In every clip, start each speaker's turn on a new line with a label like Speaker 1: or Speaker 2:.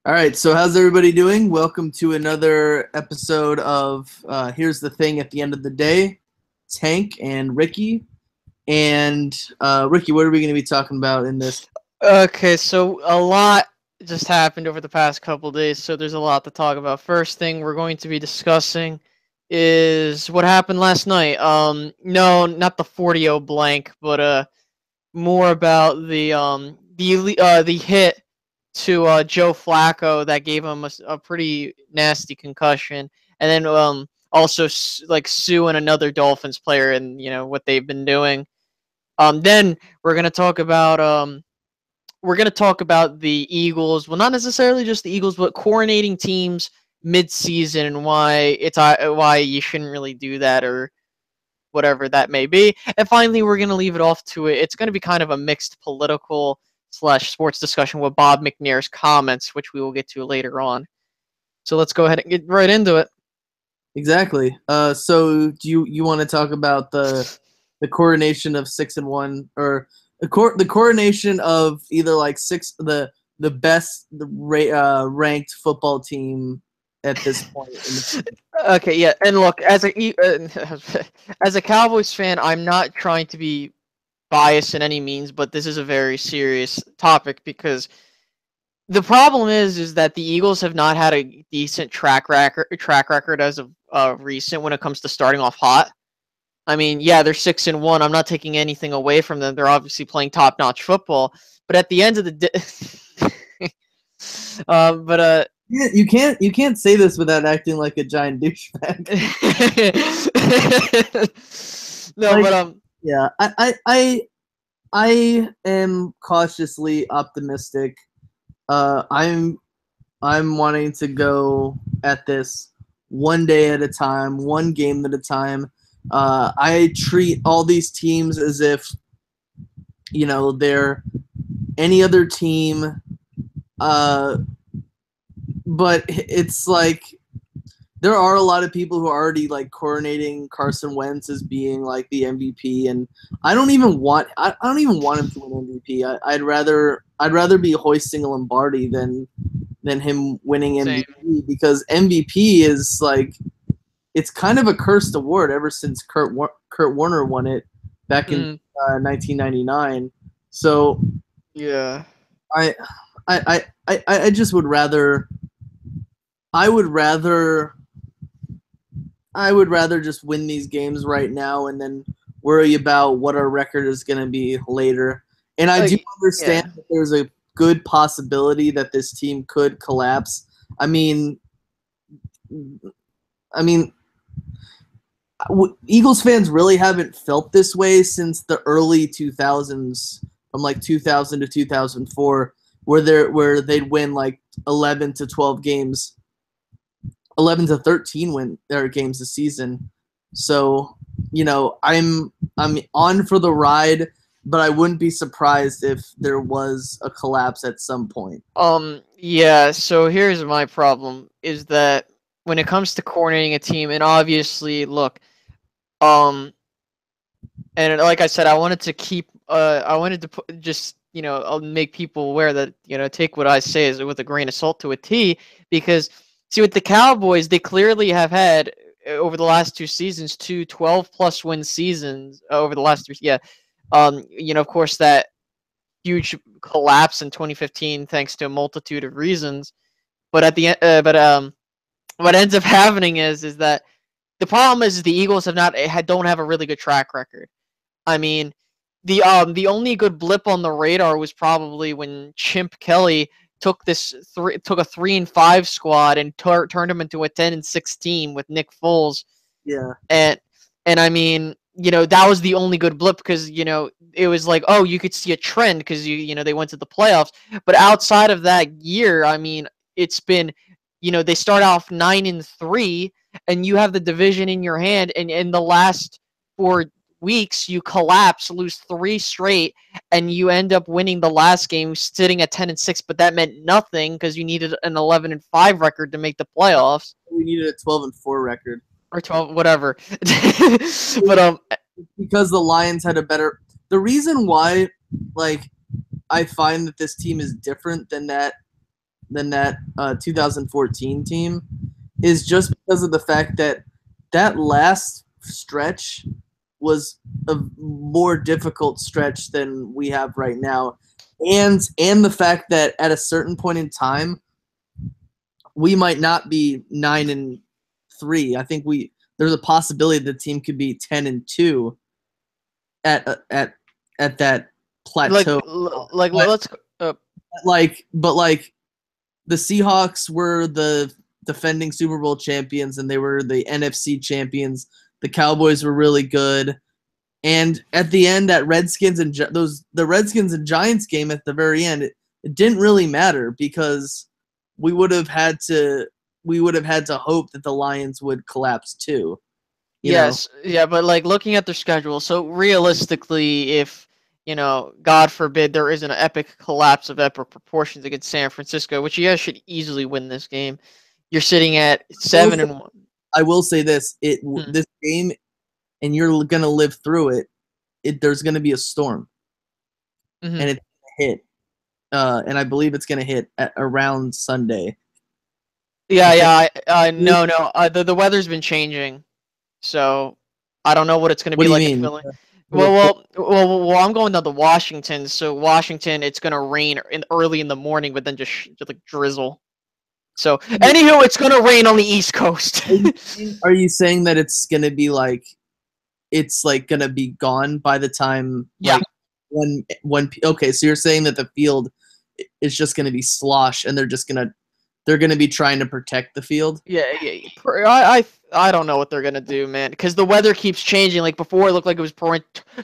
Speaker 1: All right, so how's everybody doing? Welcome to another episode of Here's the Thing at the End of the Day. It's Hank and Ricky. And Ricky, what are we going to be talking about in this?
Speaker 2: Okay, so a lot just happened over the past couple days, so there's a lot to talk about. First thing we're going to be discussing is what happened last night. No, not the 40-0 blank, but more about the hit to Joe Flacco that gave him a pretty nasty concussion, and then also like suing another Dolphins player and what they've been doing. Then we're going to talk about the Eagles. Well, not necessarily just the Eagles, but coronating teams mid-season and why you shouldn't really do that or whatever that may be. And finally, we're going to leave it off to it. It's going to be kind of a mixed political slash sports discussion with Bob McNair's comments, which we will get to later on. So let's go ahead and get right into it.
Speaker 1: Exactly. So do you want to talk about the coronation of 6-1 or the coronation of either like the best ranked football team at this point in the season?
Speaker 2: Okay, yeah, and look, as a Cowboys fan, I'm not trying to be biased in any means, but this is a very serious topic because the problem is that the Eagles have not had a decent track record as of recent when it comes to starting off hot. I mean, yeah, they're 6-1. I'm not taking anything away from them. They're obviously playing top-notch football, but at the end of the day, but
Speaker 1: You can't say this without acting like a giant douchebag.
Speaker 2: no,
Speaker 1: Like,
Speaker 2: but
Speaker 1: yeah, I am cautiously optimistic. I'm wanting to go at this one day at a time, one game at a time. I treat all these teams as if they're any other team. But it's like there are a lot of people who are already like coronating Carson Wentz as being like the MVP, and I don't even want him to win MVP. I'd rather be hoisting a Lombardi than him winning
Speaker 2: same.
Speaker 1: MVP, because MVP is like it's kind of a cursed award ever since Kurt Warner won it back in
Speaker 2: Mm,
Speaker 1: 1999. So
Speaker 2: yeah.
Speaker 1: I I just would rather I would rather I would rather just win these games right now and then worry about what our record is going to be later. And I do understand
Speaker 2: Yeah.
Speaker 1: that there's a good possibility that this team could collapse. I mean, I mean, Eagles fans really haven't felt this way since the early 2000s, from like 2000 to 2004, where they'd win like 11 to 12 games, 11 to 13 win their games a season. So, I'm on for the ride, but I wouldn't be surprised if there was a collapse at some point.
Speaker 2: Yeah, so here's my problem is that when it comes to coordinating a team, and obviously, look, um, and like I said, I wanted to put, just, I'll make people aware that, take what I say as with a grain of salt to a T, because, see, with the Cowboys, they clearly have had, over the last two seasons, two 12-plus win seasons, over the last three, yeah, of course, that huge collapse in 2015 thanks to a multitude of reasons. But at the end, what ends up happening is that the problem is the Eagles don't have a really good track record. I mean, the only good blip on the radar was probably when Chimp Kelly took a 3-5 squad and turned them into a 10-16 with Nick Foles,
Speaker 1: Yeah.
Speaker 2: and I mean, that was the only good blip because it was like, oh, you could see a trend because they went to the playoffs. But outside of that year, I mean, it's been, they start off 9-3, and you have the division in your hand, and in the last 4 weeks you collapse, lose three straight, and you end up winning the last game, sitting at 10-6. But that meant nothing because you needed an 11-5 record to make the playoffs,
Speaker 1: We needed a 12-4 record
Speaker 2: or 12, whatever. But
Speaker 1: because the Lions had a better. The reason why, like, I find that this team is different than that than that 2014 team is just because of the fact that that last stretch was a more difficult stretch than we have right now, and the fact that at a certain point in time we might not be 9-3. I think there's a possibility the team could be 10-2 at that plateau.
Speaker 2: Let's
Speaker 1: But the Seahawks were the defending Super Bowl champions and they were the NFC champions. The Cowboys were really good. And at the end, that the Redskins and Giants game at the very end, it didn't really matter because we would have had to hope that the Lions would collapse too.
Speaker 2: Yes, yeah, but like looking at their schedule, so realistically, if God forbid, there is an epic collapse of epic proportions against San Francisco, which you guys should easily win this game. You're sitting at 7-1.
Speaker 1: I will say this: this game, and you're gonna live through it. There's gonna be a storm, and it's gonna hit. And I believe it's gonna hit at around Sunday.
Speaker 2: Yeah. No. The weather's been changing, so I don't know what it's gonna be like in Philly. Well, I'm going to the Washington. So Washington, it's gonna rain early in the morning, but then just like drizzle. So, anywho, it's gonna rain on the East Coast.
Speaker 1: Are you saying that it's gonna be it's gonna be gone by the time?
Speaker 2: Yeah.
Speaker 1: Okay, so you're saying that the field is just gonna be slosh, and they're gonna be trying to protect the field?
Speaker 2: Yeah. I don't know what they're gonna do, man, because the weather keeps changing. Like before, it looked like it was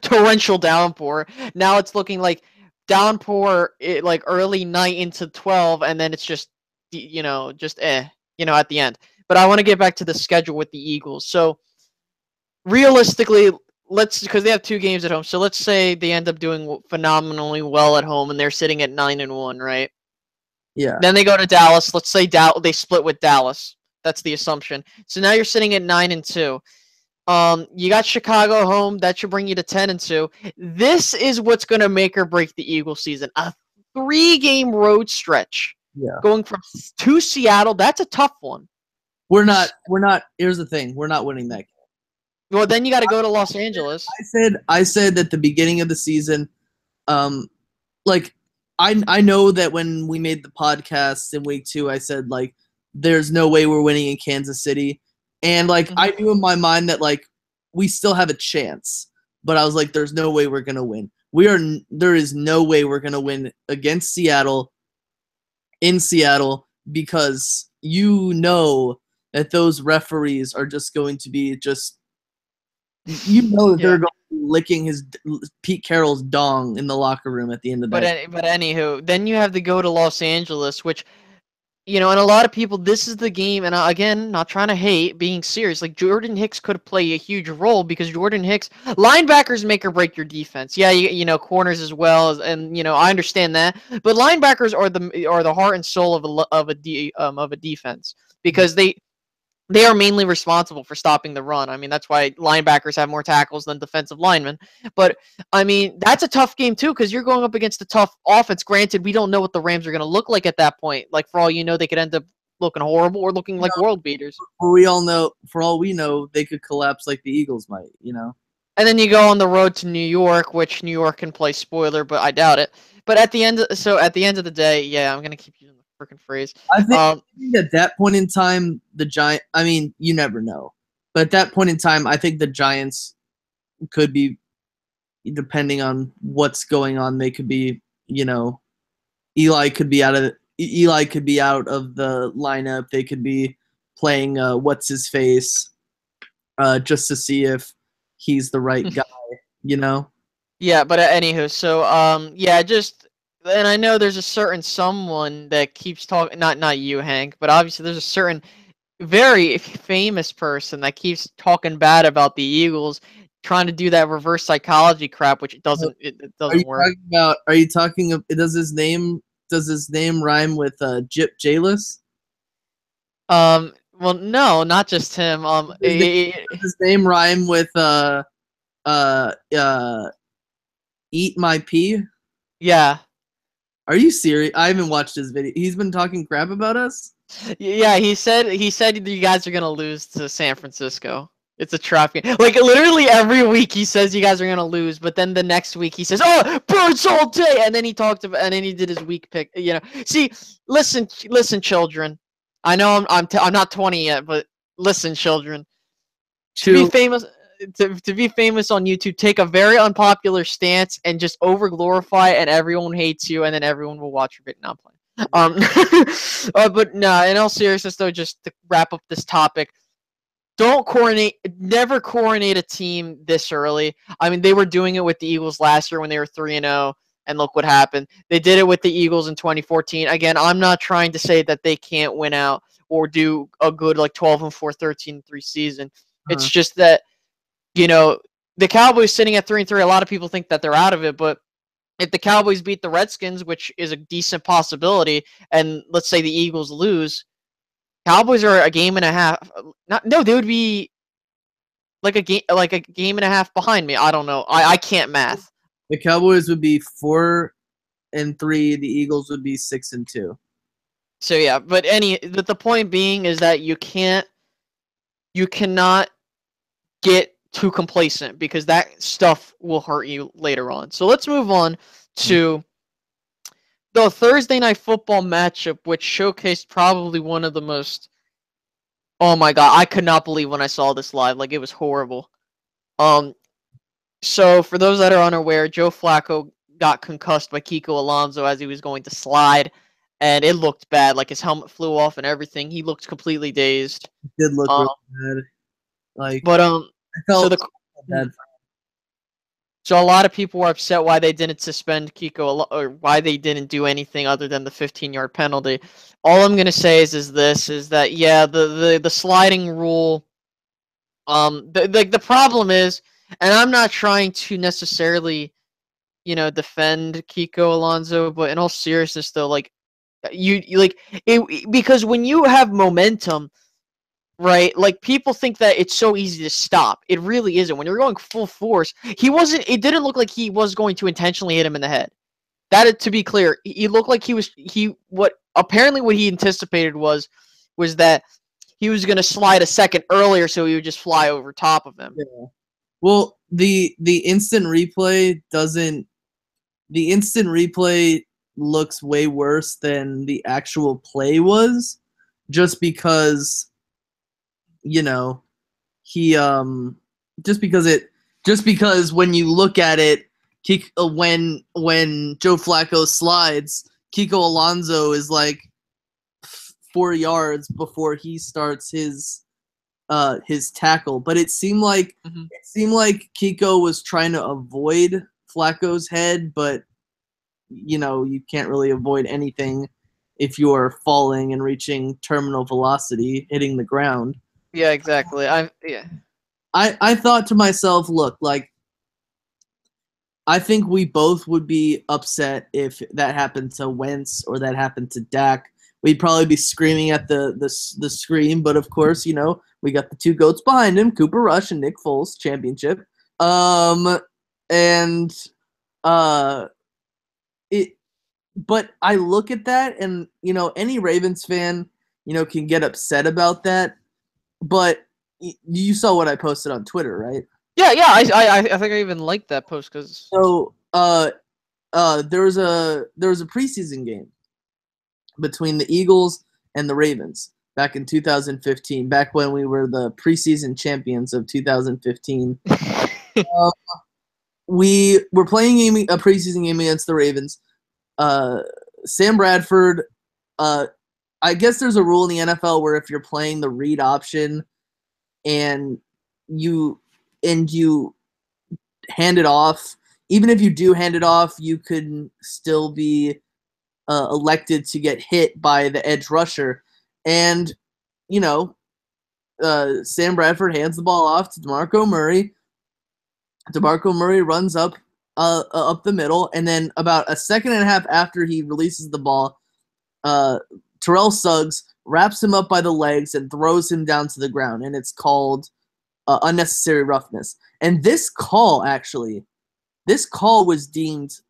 Speaker 2: torrential downpour. Now it's looking like downpour, like early night into 12, and then it's just at the end. But I want to get back to the schedule with the Eagles. So realistically, because they have 2 games at home. So let's say they end up doing phenomenally well at home, and they're sitting at 9-1, right?
Speaker 1: Yeah.
Speaker 2: Then they go to Dallas. Let's say they split with Dallas. That's the assumption. So now you're sitting at 9-2. You got Chicago home. That should bring you to 10-2. This is what's going to make or break the Eagles season. A 3-game road stretch.
Speaker 1: Yeah.
Speaker 2: Going to Seattle. That's a tough one.
Speaker 1: We're not. Here's the thing. We're not winning that game.
Speaker 2: Well, then you got to go to Los Angeles.
Speaker 1: I said at the beginning of the season, I know that when we made the podcast in week 2, I said there's no way we're winning in Kansas City, and I knew in my mind that we still have a chance, but I was like, there's no way we're gonna win. There is no way we're gonna win against Seattle in Seattle because that those referees are just going to be that they're going to be licking Pete Carroll's dong in the locker room at the end of the day.
Speaker 2: But anywho, then you have to go to Los Angeles, which, and a lot of people, this is the game, and again, not trying to hate, being serious, Jordan Hicks could play a huge role because Jordan Hicks, linebackers make or break your defense. Yeah, corners as well, and I understand that, but linebackers are the heart and soul of a defense because they are mainly responsible for stopping the run. I mean, that's why linebackers have more tackles than defensive linemen. But, I mean, that's a tough game, too, because you're going up against a tough offense. Granted, we don't know what the Rams are going to look like at that point. For all you know, they could end up looking horrible or looking like world beaters.
Speaker 1: For all we know, they could collapse like the Eagles might,
Speaker 2: And then you go on the road to New York, which New York can play spoiler, but I doubt it. But at the end of the day, yeah, I'm going to keep using freaking phrase.
Speaker 1: I think at that point in time, the Giants. I mean, you never know, but at that point in time, I think the Giants could be, depending on what's going on, they could be. Eli could be out of the lineup. They could be playing what's his face, just to see if he's the right guy.
Speaker 2: Yeah, but anywho, so just. And I know there's a certain someone that keeps talking, not you, Hank, but obviously there's a certain very famous person that keeps talking bad about the Eagles, trying to do that reverse psychology crap, which it doesn't work.
Speaker 1: Are you talking? Does his name rhyme with Jip Jalis?
Speaker 2: Well, no, not just him.
Speaker 1: Does his name rhyme with Eat My Pee?
Speaker 2: Yeah.
Speaker 1: Are you serious? I haven't watched his video. He's been talking crap about us?
Speaker 2: Yeah, he said you guys are gonna lose to San Francisco. It's a trap game. Like literally every week he says you guys are gonna lose, but then the next week he says, "Oh, birds all day," and then he talked about, and then he did his week pick. You know, see, listen, children. I know I'm not 20 yet, but listen, children. To be famous, to be famous on YouTube, take a very unpopular stance and just over glorify it, and everyone hates you, and then everyone will watch your video. Not playing. But no, in all seriousness though, just to wrap up this topic, never coronate a team this early. I mean, they were doing it with the Eagles last year when they were 3-0, and look what happened. They did it with the Eagles in 2014. Again, I'm not trying to say that they can't win out or do a good like 12-4, 13-3 season. It's just that, you know, the Cowboys sitting at 3-3, a lot of people think that they're out of it, but if the Cowboys beat the Redskins, which is a decent possibility, and let's say the Eagles lose, Cowboys are a game and a half. They would be like a game and a half behind me. I don't know. I can't math.
Speaker 1: The Cowboys would be 4-3. The Eagles would be 6-2.
Speaker 2: So yeah, but the point being is that you cannot get too complacent because that stuff will hurt you later on. So let's move on to the Thursday Night Football matchup, which showcased probably one of the most. Oh my god, I could not believe when I saw this live. Like, it was horrible. So for those that are unaware, Joe Flacco got concussed by Kiko Alonso as he was going to slide, and it looked bad. Like, his helmet flew off and everything. He looked completely dazed.
Speaker 1: It did look really bad. Like,
Speaker 2: but
Speaker 1: I felt bad.
Speaker 2: So a lot of people were upset why they didn't suspend Kiko, or why they didn't do anything other than the 15-yard penalty. All I'm gonna say is that yeah, the sliding rule. The problem is, and I'm not trying to necessarily, defend Kiko Alonso, but in all seriousness though, like you like it, because when you have momentum. Right, like people think that it's so easy to stop. It really isn't. When you're going full force, it didn't look like he was going to intentionally hit him in the head. To be clear, he looked like what he anticipated was that he was going to slide a second earlier, so he would just fly over top of him.
Speaker 1: Yeah. Well, the instant replay looks way worse than the actual play was, just because. Just because when you look at it, when Joe Flacco slides, Kiko Alonso is like 4 yards before he starts his tackle. But it seemed like Kiko was trying to avoid Flacco's head, but you can't really avoid anything if you are falling and reaching terminal velocity, hitting the ground.
Speaker 2: Yeah, exactly.
Speaker 1: I thought to myself, look, like, I think we both would be upset if that happened to Wentz or that happened to Dak. We'd probably be screaming at the screen, but of course, we got the two GOATs behind him, Cooper Rush and Nick Foles, championship. But I look at that, and any Ravens fan, can get upset about that. But you saw what I posted on Twitter, right?
Speaker 2: Yeah. I think I even liked that post because.
Speaker 1: So there was a preseason game between the Eagles and the Ravens back in 2015, back when we were the preseason champions of 2015. We were playing a preseason game against the Ravens. Sam Bradford. I guess there's a rule in the NFL where if you're playing the read option and you hand it off, even if you do hand it off, you could still be elected to get hit by the edge rusher. And, Sam Bradford hands the ball off to DeMarco Murray. DeMarco Murray runs up the middle, and then about a second and a half after he releases the ball, Terrell Suggs wraps him up by the legs and throws him down to the ground, and it's called unnecessary roughness. And this call was deemed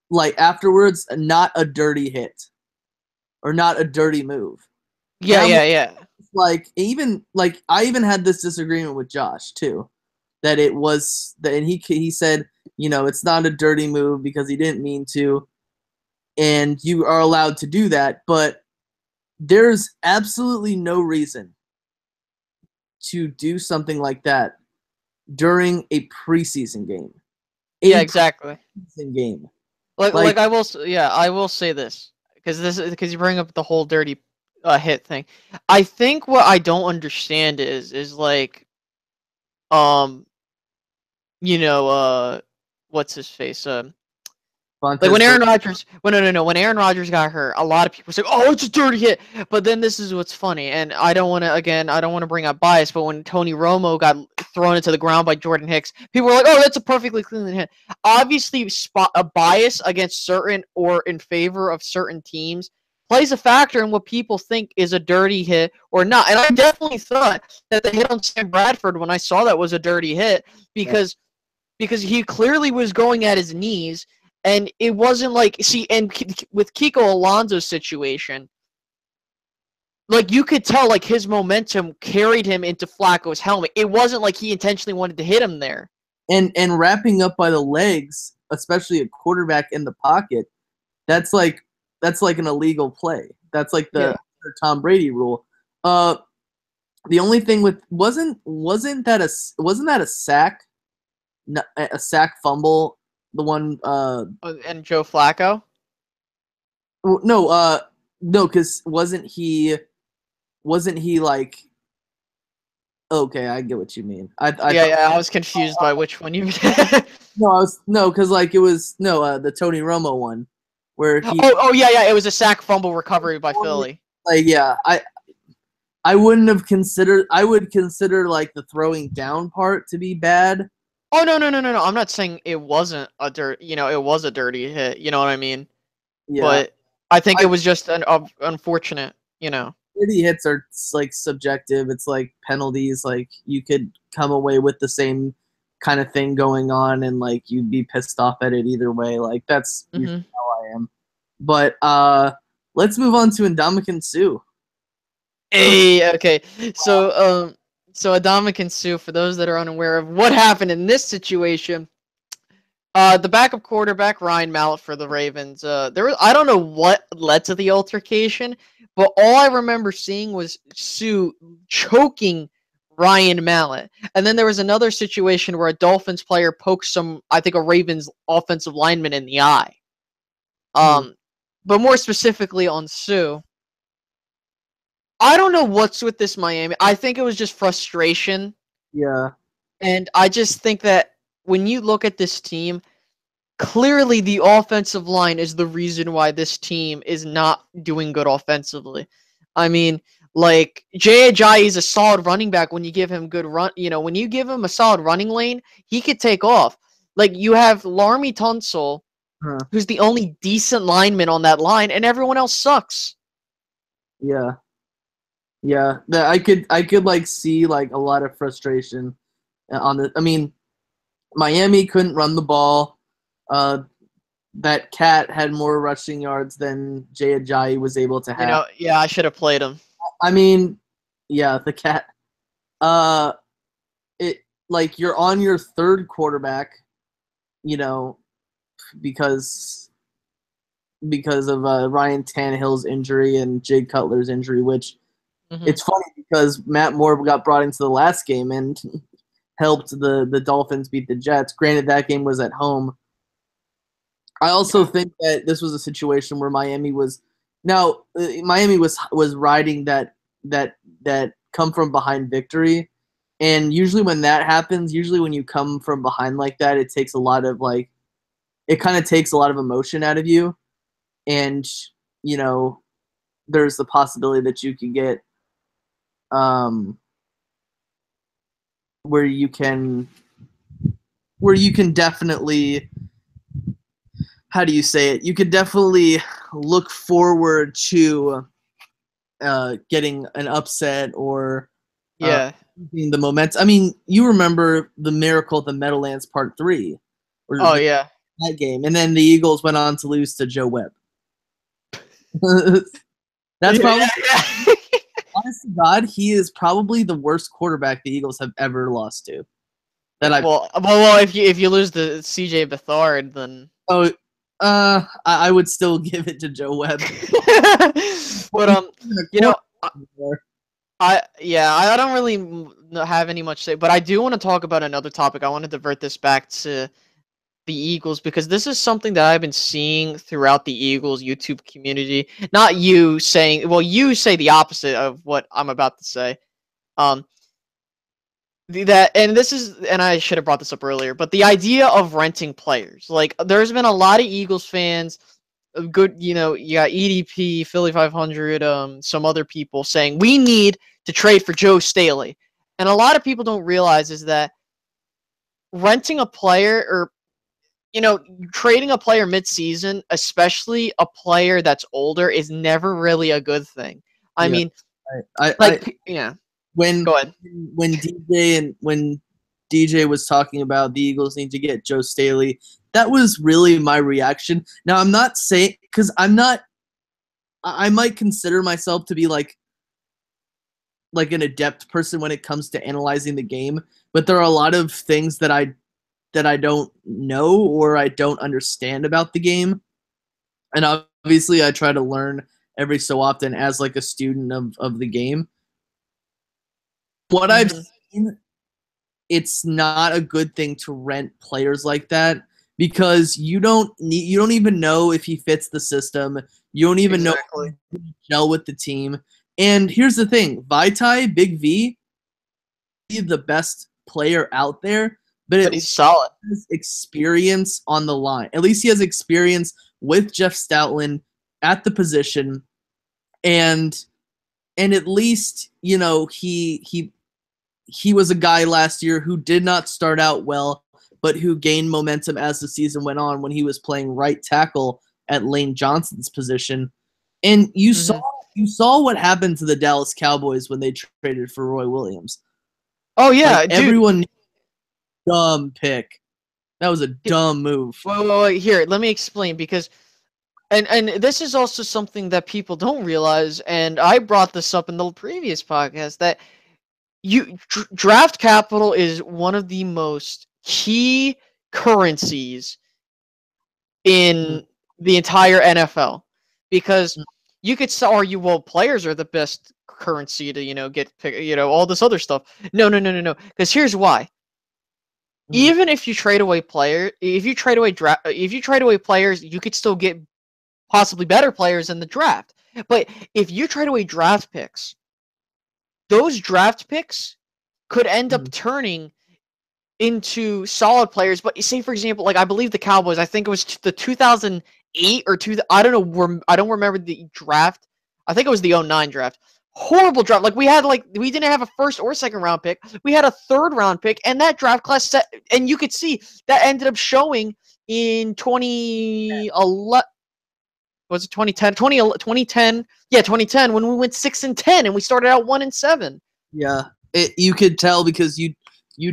Speaker 1: like afterwards, not a dirty hit or not a dirty move. And
Speaker 2: Yeah,
Speaker 1: I'm
Speaker 2: yeah, yeah.
Speaker 1: like, even like I even had this disagreement with Josh too, that it was that, and he said, it's not a dirty move because he didn't mean to, and you are allowed to do that, but there's absolutely no reason to do something like that during a preseason game.
Speaker 2: Yeah,
Speaker 1: A
Speaker 2: exactly.
Speaker 1: preseason game.
Speaker 2: Like
Speaker 1: Like,
Speaker 2: I will say this because you bring up the whole dirty hit thing. I think what I don't understand is like um you know what's his face like when
Speaker 1: Vontaze
Speaker 2: Aaron
Speaker 1: Burfict.
Speaker 2: Rodgers, when no, when Aaron Rodgers got hurt, a lot of people say, "Oh, it's a dirty hit." But then this is what's funny, and I don't want to I don't want to bring up bias, but when Tony Romo got thrown into the ground by Jordan Hicks, people were like, "Oh, that's a perfectly clean hit." Obviously, a bias against certain or in favor of certain teams plays a factor in what people think is a dirty hit or not. And I definitely thought that the hit on Sam Bradford when I saw that was a dirty hit because he clearly was going at his knees. And it wasn't like, see, and with Kiko Alonso's situation, like you could tell, like his momentum carried him into Flacco's helmet. It wasn't like he intentionally wanted to hit him there.
Speaker 1: And wrapping up by the legs, especially a quarterback in the pocket, that's like an illegal play. That's like the
Speaker 2: Yeah.
Speaker 1: Tom Brady rule. The only thing with wasn't that a sack, a sack fumble? The one
Speaker 2: And Joe Flacco.
Speaker 1: no no, because wasn't he like, okay, I get what you mean. I
Speaker 2: Yeah,
Speaker 1: thought
Speaker 2: yeah. I was confused by which one you.
Speaker 1: no, I was no, because like it was no the Tony Romo one where he
Speaker 2: Oh, yeah, yeah. It was a sack fumble recovery by Philly.
Speaker 1: like, yeah, I wouldn't have considered. I would consider like the throwing down part to be bad.
Speaker 2: Oh no, no, no, no, no. I'm not saying it wasn't a it was a dirty hit. You know what I mean?
Speaker 1: Yeah,
Speaker 2: But I think
Speaker 1: I
Speaker 2: it was just an unfortunate.
Speaker 1: Dirty hits are like subjective. It's like penalties. Like you could come away with the same kind of thing going on, and like you'd be pissed off at it either way. Like that's usually
Speaker 2: Hmm.
Speaker 1: how I am. But let's move on to Ndamukong Suh.
Speaker 2: Hey, okay. So Adama Sue, for those that are unaware of what happened in this situation, the backup quarterback Ryan Mallett for the Ravens. I don't know what led to the altercation, but all I remember seeing was Sue choking Ryan Mallett, and then there was another situation where a Dolphins player poked I think a Ravens offensive lineman in the eye.
Speaker 1: Hmm.
Speaker 2: But more specifically on Sue. I don't know what's with this Miami. I think it was just frustration.
Speaker 1: Yeah,
Speaker 2: And I just think that when you look at this team, clearly the offensive line is the reason why this team is not doing good offensively. I mean, like Jay Ajayi is a solid running back when you give him good run. When you give him a solid running lane, he could take off. Like you have Larmy Tunsil,
Speaker 1: huh.
Speaker 2: who's the only decent lineman on that line, and everyone else sucks.
Speaker 1: Yeah, yeah. I could like see like a lot of frustration on the. I mean, Miami couldn't run the ball. That cat had more rushing yards than Jay Ajayi was able to have.
Speaker 2: Yeah, I should have played him.
Speaker 1: I mean, yeah, the cat. Uh, it like you're on your third quarterback, you know, because of Ryan Tannehill's injury and Jay Cutler's injury, which
Speaker 2: Hmm.
Speaker 1: it's funny because Matt Moore got brought into the last game and helped the Dolphins beat the Jets. Granted, that game was at home. I also
Speaker 2: Yeah.
Speaker 1: think that this was a situation where Miami was now Miami was riding that come from behind victory, and usually when that happens, usually when you come from behind like that, it takes a lot of like it kind of takes a lot of emotion out of you, and you know there's the possibility that you can get um where you can definitely, how do you say it? You could definitely look forward to getting an upset or uh,
Speaker 2: Yeah.
Speaker 1: the momentum. I mean, you remember the Miracle at the Meadowlands Part 3, or
Speaker 2: Oh yeah.
Speaker 1: that game, and then the Eagles went on to lose to Joe Webb. That's probably, honest to God, he is probably the worst quarterback the Eagles have ever lost to.
Speaker 2: Well, if you lose to CJ Beathard, then
Speaker 1: I would still give it to Joe Webb.
Speaker 2: But you know, I don't really have any much to say, but I do want to talk about another topic. I want to divert this back to the Eagles because this is something that I've been seeing throughout the Eagles YouTube community. Not you saying, well, you say the opposite of what I'm about to say. And I should have brought this up earlier, but the idea of renting players, like there's been a lot of Eagles fans, good, you got EDP, Philly 500, some other people saying we need to trade for Joe Staley, and a lot of people don't realize is that renting a player or trading a player mid-season, especially a player that's older, is never really a good thing. I mean,
Speaker 1: When
Speaker 2: go ahead.
Speaker 1: When DJ was talking about the Eagles need to get Joe Staley, that was really my reaction. Now I'm not saying because I might consider myself to be like an adept person when it comes to analyzing the game, but there are a lot of things that I don't know or I don't understand about the game, and obviously I try to learn every so often as like a student of the game. What I've seen, it's not a good thing to rent players like that because you don't even know if he fits the system. You don't even know if he can gel with the team. And here's the thing, Vaitai, Big V, he's the best player out there, but
Speaker 2: he's solid.
Speaker 1: Has experience on the line. At least he has experience with Jeff Stoutland at the position, and at least he was a guy last year who did not start out well, but who gained momentum as the season went on when he was playing right tackle at Lane Johnson's position. And you saw what happened to the Dallas Cowboys when they traded for Roy Williams.
Speaker 2: Oh yeah, dude.
Speaker 1: Everyone dumb pick. That was a dumb move.
Speaker 2: Wait, here, let me explain because and this is also something that people don't realize, and I brought this up in the previous podcast, that draft capital is one of the most key currencies in the entire NFL, because you could argue, well, players are the best currency to get all this other stuff. No, because here's why. Even if you trade away players, if you trade away players, you could still get possibly better players in the draft. But if you trade away draft picks, those draft picks could end up turning into solid players. But say, for example, like I believe the Cowboys, I think it was the 2008 or I don't know, I don't remember the draft. I think it was the 2009 draft. Horrible draft. Like we didn't have a first or second round pick. We had a third round pick, and that draft class and you could see that ended up showing in 2011. Was it 2010? 2010. Yeah, 2010 when we went 6-10 and we started out 1-7.
Speaker 1: Yeah, you could tell because you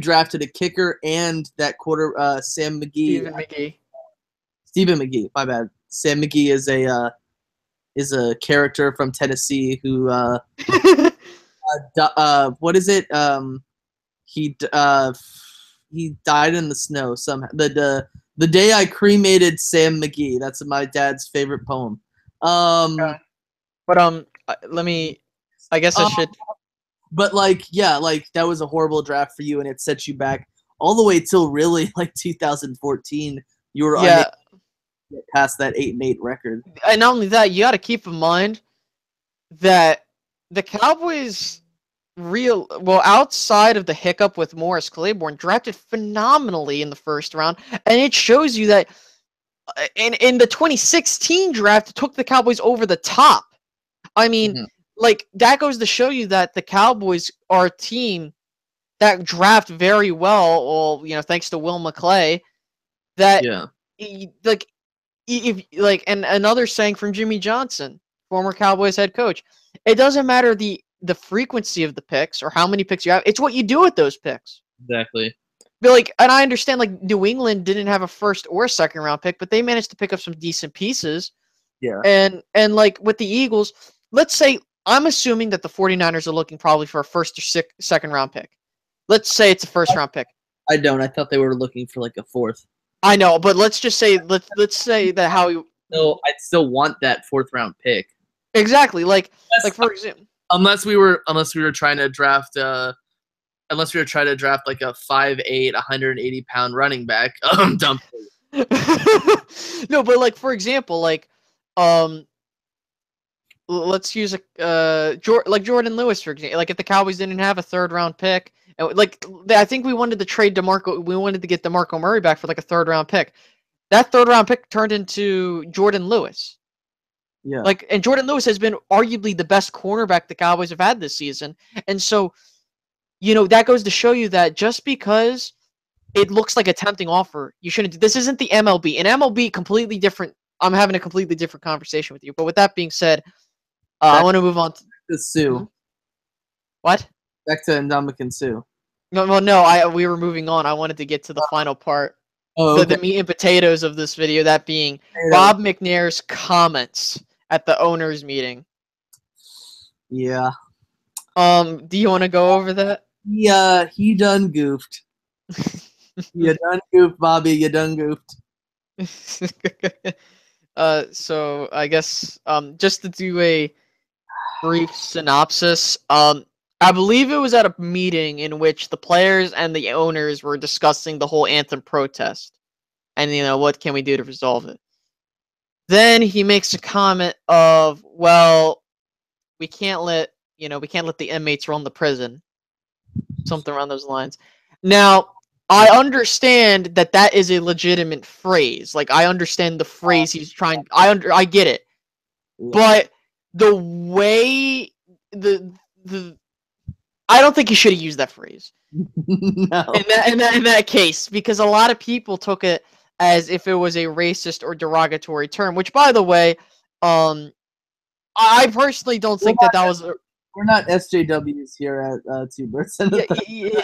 Speaker 1: drafted a kicker and that quarter Sam McGee. Stephen McGee. My bad. Sam McGee is a character from Tennessee who what is it? He died in the snow somehow. The day I cremated Sam McGee. That's my dad's favorite poem.
Speaker 2: But let me. I guess I should.
Speaker 1: But that was a horrible draft for you, and it set you back all the way till really 2014. You were unable to get past that 8-8 record.
Speaker 2: And not only that, you got to keep in mind that the Cowboys, outside of the hiccup with Morris Claiborne, drafted phenomenally in the first round, and it shows you that in the 2016 draft, it took the Cowboys over the top. I mean, that goes to show you that the Cowboys are a team that draft very well. Well, thanks to Will McClay. And another saying from Jimmy Johnson, former Cowboys head coach, it doesn't matter the frequency of the picks or how many picks you have. It's what you do with those picks.
Speaker 1: Exactly.
Speaker 2: like, and I understand like New England didn't have a first or second round pick, but they managed to pick up some decent pieces.
Speaker 1: Yeah.
Speaker 2: And like with the Eagles, let's say I'm assuming that the 49ers are looking probably for a first or second round pick. Let's say it's a first round pick.
Speaker 1: I don't. I thought they were looking for like a fourth.
Speaker 2: I know, but let's just say let's say that how
Speaker 1: So I'd still want that fourth round pick.
Speaker 2: exactly like for example,
Speaker 1: unless we were trying to draft like a 5'8", 180-pound running back. Dump.
Speaker 2: No, but like for example, like let's use Jordan Lewis for example. Like if the Cowboys didn't have a third round pick, and like I think we wanted to trade we wanted to get DeMarco Murray back for like a third round pick. That third round pick turned into Jordan Lewis.
Speaker 1: Yeah.
Speaker 2: Like, and Jordan Lewis has been arguably the best cornerback the Cowboys have had this season. And so, you know, that goes to show you that just because it looks like a tempting offer, you shouldn't. This isn't the MLB. In MLB, completely different. I'm having a completely different conversation with you. But with that being said, I want to move on
Speaker 1: to Sue.
Speaker 2: Hmm? What?
Speaker 1: Back to Ndamukong Suh.
Speaker 2: No, we were moving on. I wanted to get to the final part.
Speaker 1: Oh, okay.
Speaker 2: The meat and potatoes of this video, that being Bob McNair's comments at the owners' meeting.
Speaker 1: Yeah.
Speaker 2: Do you want to go over that?
Speaker 1: Yeah, he done goofed. You done goofed, Bobby. You done goofed.
Speaker 2: So I guess just to do a brief synopsis, I believe it was at a meeting in which the players and the owners were discussing the whole anthem protest, and you know what can we do to resolve it. Then he makes a comment of, well, we can't let the inmates run the prison, something around those lines. Now, I understand that is a legitimate phrase. Like, I understand the phrase he's trying. I get it, but the way I don't think he should have used that phrase.
Speaker 1: No.
Speaker 2: In that case, because a lot of people took it as if it was a racist or derogatory term. Which, by the way, I personally don't think that was.
Speaker 1: We're not SJWs here at Two Birds.
Speaker 2: Yeah.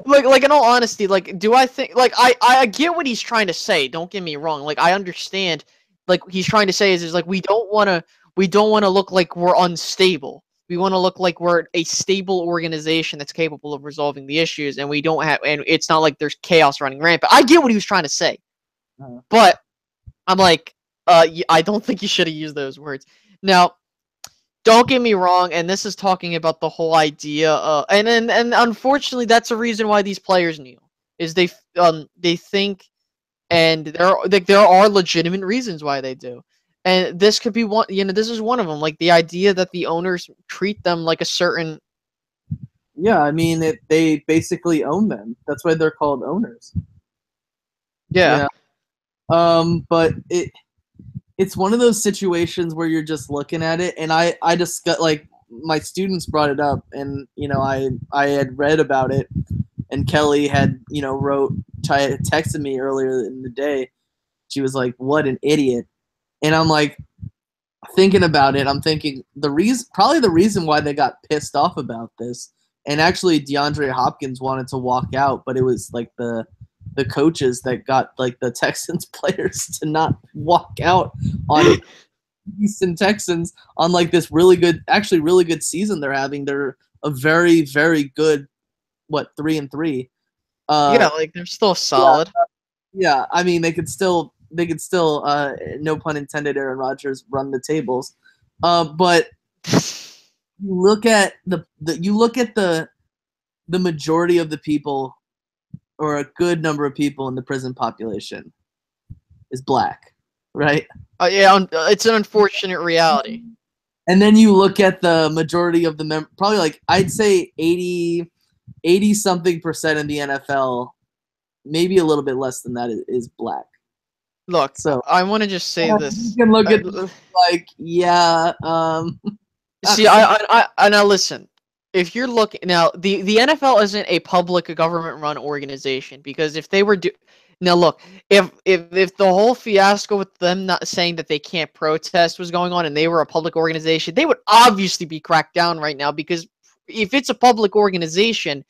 Speaker 2: like in all honesty, like, do I think like I get what he's trying to say. Don't get me wrong. Like, I understand. Like, he's trying to say is like we don't want to look like we're unstable. We want to look like we're a stable organization that's capable of resolving the issues, and it's not like there's chaos running rampant. I get what he was trying to say, but I'm like, I don't think you should have used those words. Now, don't get me wrong, and this is talking about the whole idea, and unfortunately, that's a reason why these players kneel. Is they think, and there are legitimate reasons why they do. And this could be one, this is one of them. Like, the idea that the owners treat them like a certain.
Speaker 1: Yeah, I mean, they basically own them. That's why they're called owners.
Speaker 2: Yeah.
Speaker 1: But it's one of those situations where you're just looking at it, and I discuss, like, my students brought it up, and I had read about it, and Kelly had texted me earlier in the day. She was like, "What an idiot." And I'm like, thinking about it, I'm thinking probably the reason why they got pissed off about this, and actually DeAndre Hopkins wanted to walk out, but it was like the coaches that got like the Texans players to not walk out on Houston Texans on like this really good season they're having. They're a very, very good 3-3.
Speaker 2: Yeah, like they're still solid.
Speaker 1: Yeah, I mean they could still no pun intended, Aaron Rodgers run the tables. But you look at the majority of the people, or a good number of people in the prison population, is black, right?
Speaker 2: Yeah, it's an unfortunate reality.
Speaker 1: And then you look at the majority of the probably like I'd say 80 something percent in the NFL, maybe a little bit less than that is black.
Speaker 2: Look, so I want to just say this.
Speaker 1: You can look at like, yeah.
Speaker 2: See, I now listen. If you're looking now, the NFL isn't a public government-run organization, because if they were now look, if the whole fiasco with them not saying that they can't protest was going on and they were a public organization, they would obviously be cracked down right now, because if it's a public organization,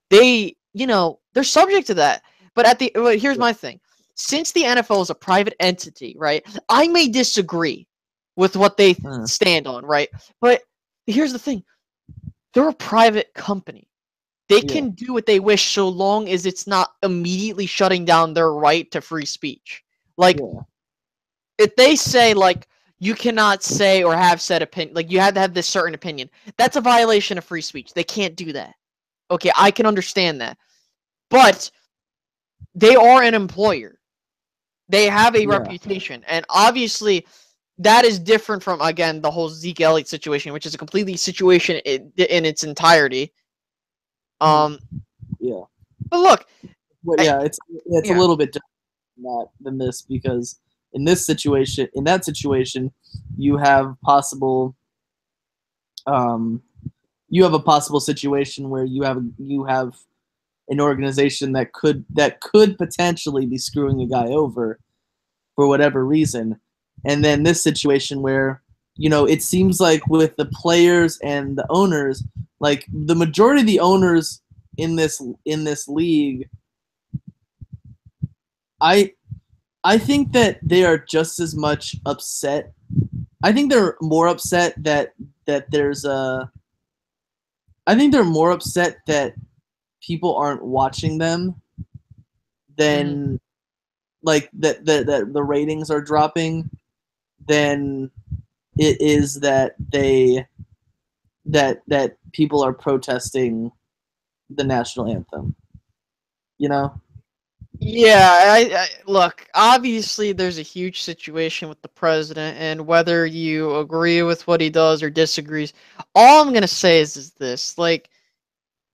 Speaker 2: they're subject to that. But here's my thing. Since the NFL is a private entity, right? I may disagree with what they stand on, right? But here's the thing. They're a private company. They can do what they wish so long as it's not immediately shutting down their right to free speech. Like, if they say, like, you cannot say or have said opinion, like, you have to have this certain opinion, that's a violation of free speech. They can't do that. Okay, I can understand that. But they are an employer. They have a reputation. And obviously, that is different from, again, the whole Zeke Elliott situation, which is a completely situation in its entirety. But look.
Speaker 1: Well, it's a little bit different than this, because in that situation, you have a possible situation where you have an organization that could potentially be screwing a guy over for whatever reason. And then this situation where, it seems like with the players and the owners, like the majority of the owners in this league, I think that they are just as much upset. I think they're more upset that there's a. I think they're more upset that people aren't watching them than like that the ratings are dropping than it is that that people are protesting the national anthem.
Speaker 2: Yeah, I look, obviously there's a huge situation with the president, and whether you agree with what he does or disagrees, all I'm going to say is this, like,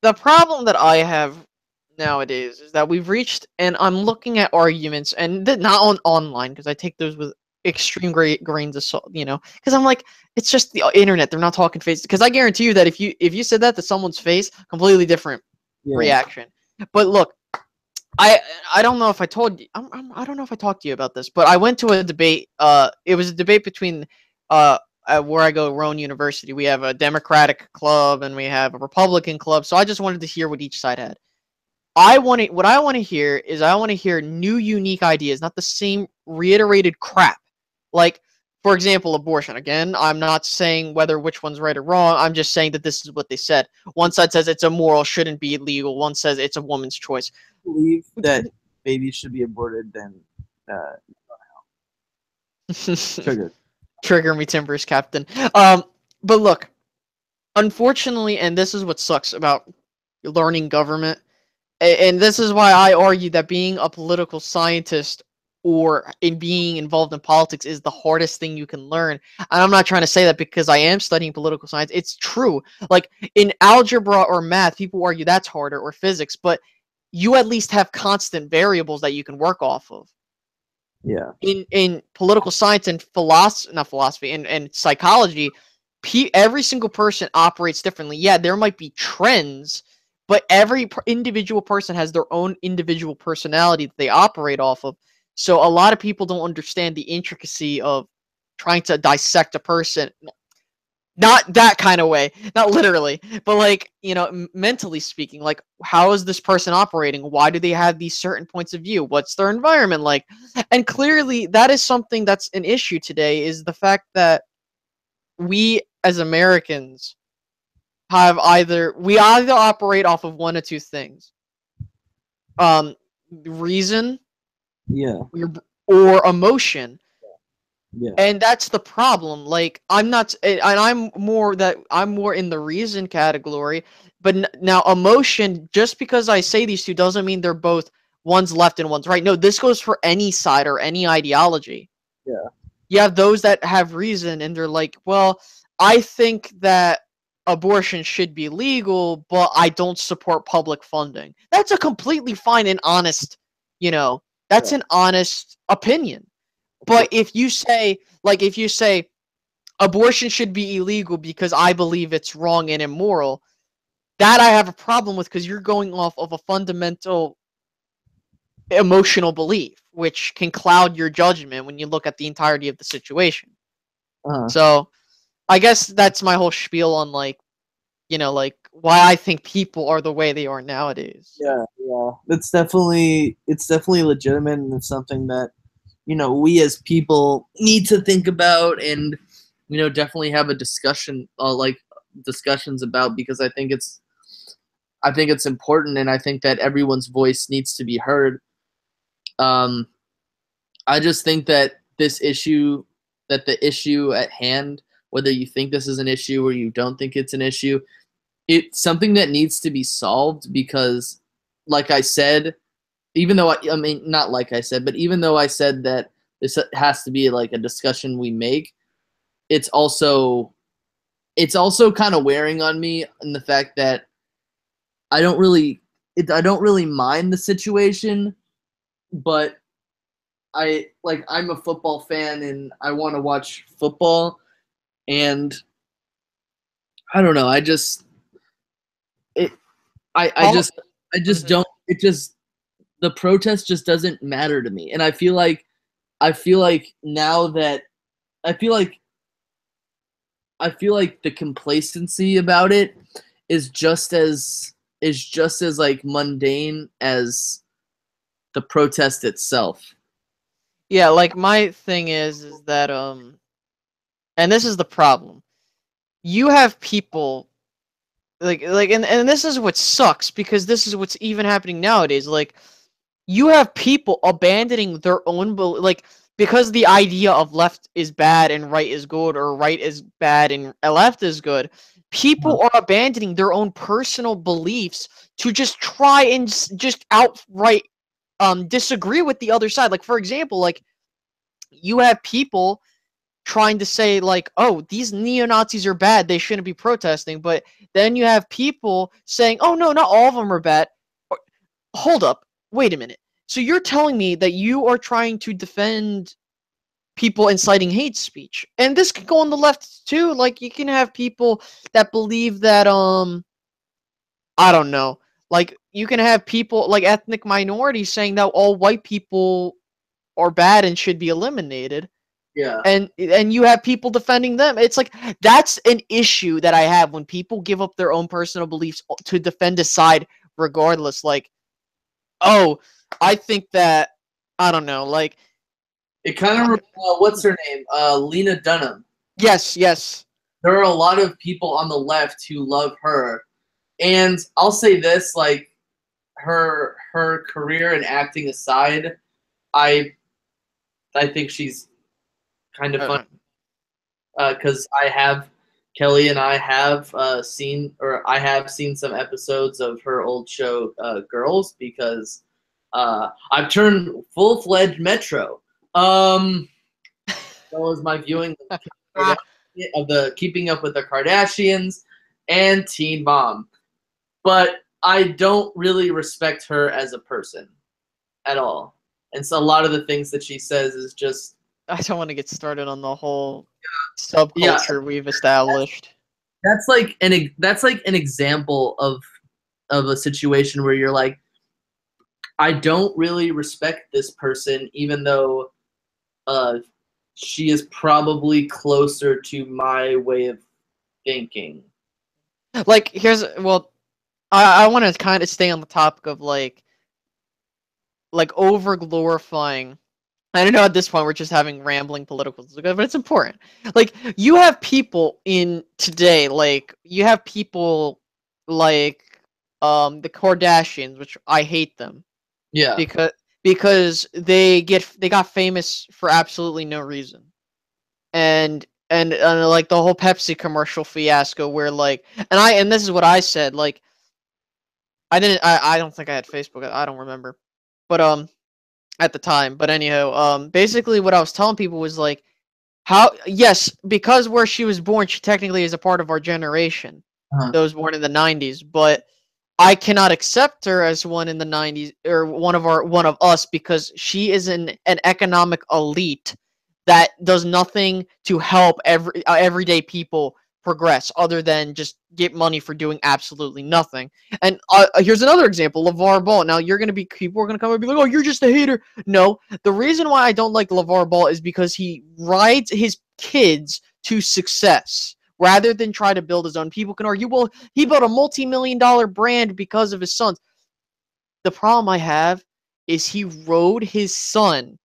Speaker 2: the problem that I have nowadays is that we've reached, and I'm looking at arguments, and not online, because I take those with extreme grains of salt, because I'm like, it's just the internet, they're not talking face, because I guarantee you that if you said that to someone's face, completely different reaction. But look, I don't know if I told you, I don't know if I talked to you about this, but I went to a debate. It was a debate between where I go, Rowan University. We have a Democratic club and we have a Republican club. So I just wanted to hear what each side had. What I want to hear is, I want to hear new, unique ideas, not the same reiterated crap. Like, for example, abortion. Again, I'm not saying which one's right or wrong. I'm just saying that this is what they said. One side says it's immoral, shouldn't be illegal. One says it's a woman's choice.
Speaker 1: Believe that babies should be aborted, then
Speaker 2: trigger me timbers, Captain. But look, unfortunately, and this is what sucks about learning government, and this is why I argue that being a political scientist or in being involved in politics is the hardest thing you can learn. And I'm not trying to say that because I am studying political science. It's true. Like, in algebra or math, people argue that's harder, or physics, but you at least have constant variables that you can work off of.
Speaker 1: Yeah.
Speaker 2: In political science and philosophy and psychology, every single person operates differently. Yeah, there might be trends, but every individual person has their own individual personality that they operate off of. So a lot of people don't understand the intricacy of trying to dissect a person. Not that kind of way, not literally, but like, mentally speaking, like, how is this person operating? Why do they have these certain points of view? What's their environment like? And clearly that is something that's an issue today, is the fact that we as Americans have either operate off of one of two things. Reason, or emotion.
Speaker 1: Yeah.
Speaker 2: And that's the problem. Like, I'm more in the reason category, but now emotion, just because I say these two doesn't mean they're both, one's left and one's right. No, this goes for any side or any ideology.
Speaker 1: Yeah.
Speaker 2: You have those that have reason and they're like, well, I think that abortion should be legal, but I don't support public funding. That's a completely fine and honest, that's an honest opinion. But if you say abortion should be illegal because I believe it's wrong and immoral, that I have a problem with, because you're going off of a fundamental emotional belief, which can cloud your judgment when you look at the entirety of the situation. So I guess that's my whole spiel on, like, why I think people are the way they are nowadays.
Speaker 1: Yeah, yeah. It's definitely legitimate, and it's something that, we as people need to think about, and definitely have a discussion, like discussions about, because I think it's important, and I think that everyone's voice needs to be heard. Um, I just think that the issue at hand, whether you think this is an issue or you don't think it's an issue, it's something that needs to be solved, because, like I said, even though I mean, not like I said, but even though I said that this has to be like a discussion we make, it's also kind of wearing on me in the fact that I don't really I don't really mind the situation, but I'm a football fan and I want to watch football, and I don't know, it I just don't it just the protest just doesn't matter to me. And I feel like now that I feel like the complacency about it is just as like mundane as the protest itself.
Speaker 2: Yeah, like my thing is that and this is the problem. You have people and this is what sucks, because this is what's even happening nowadays. Like, you have people abandoning their own because the idea of left is bad and right is good, or right is bad and left is good. People are abandoning their own personal beliefs to just try and just outright disagree with the other side. Like, for example, like, you have people trying to say, like, oh, these neo-Nazis are bad, they shouldn't be protesting, but then you have people saying, oh no, not all of them are bad. Hold up, wait a minute. So you're telling me that you are trying to defend people inciting hate speech, and this can go on the left too. Like, you can have people that believe that I don't know, like, you can have people like ethnic minorities saying that all white people are bad and should be eliminated.
Speaker 1: Yeah.
Speaker 2: And you have people defending them. It's like, that's an issue that I have when people give up their own personal beliefs to defend a side regardless. Like, oh, I think that, I don't know, like,
Speaker 1: It kind of what's her name? Lena Dunham.
Speaker 2: yes.
Speaker 1: There are a lot of people on the left who love her, and I'll say this: like, her career in acting aside, I think she's kind of fun, because Kelly and I have seen some episodes of her old show, Girls, because I've turned full-fledged Metro. That was my viewing of the Keeping Up with the Kardashians and Teen Mom, but I don't really respect her as a person at all, and so a lot of the things that she says is just.
Speaker 2: I don't want to get started on the whole subculture we've established.
Speaker 1: That's like an example of a situation where you're like, I don't really respect this person, even though she is probably closer to my way of thinking.
Speaker 2: Like, I want to kind of stay on the topic of like over glorifying. I don't know, at this point we're just having rambling political, but it's important. Like, you have people in today, like, you have people like the Kardashians, which I hate them.
Speaker 1: Yeah.
Speaker 2: Because they got famous for absolutely no reason. And like the whole Pepsi commercial fiasco where like, and this is what I said, like, I don't think I had Facebook, I don't remember. But at the time. But anyhow, basically what I was telling people was like, yes, because where she was born, she technically is a part of our generation. Those born in the 90s, but I cannot accept her as one in the 90s, or one of us, because she is an economic elite that does nothing to help everyday people progress other than just get money for doing absolutely nothing. And here's another example, LeVar Ball. Now people are gonna come and be like, oh, you're just a hater. No, the reason why I don't like LeVar Ball is because he rides his kids to success, rather than try to build his own. People can argue, well, he built a multi-million-dollar brand because of his sons. The problem I have is he rode his son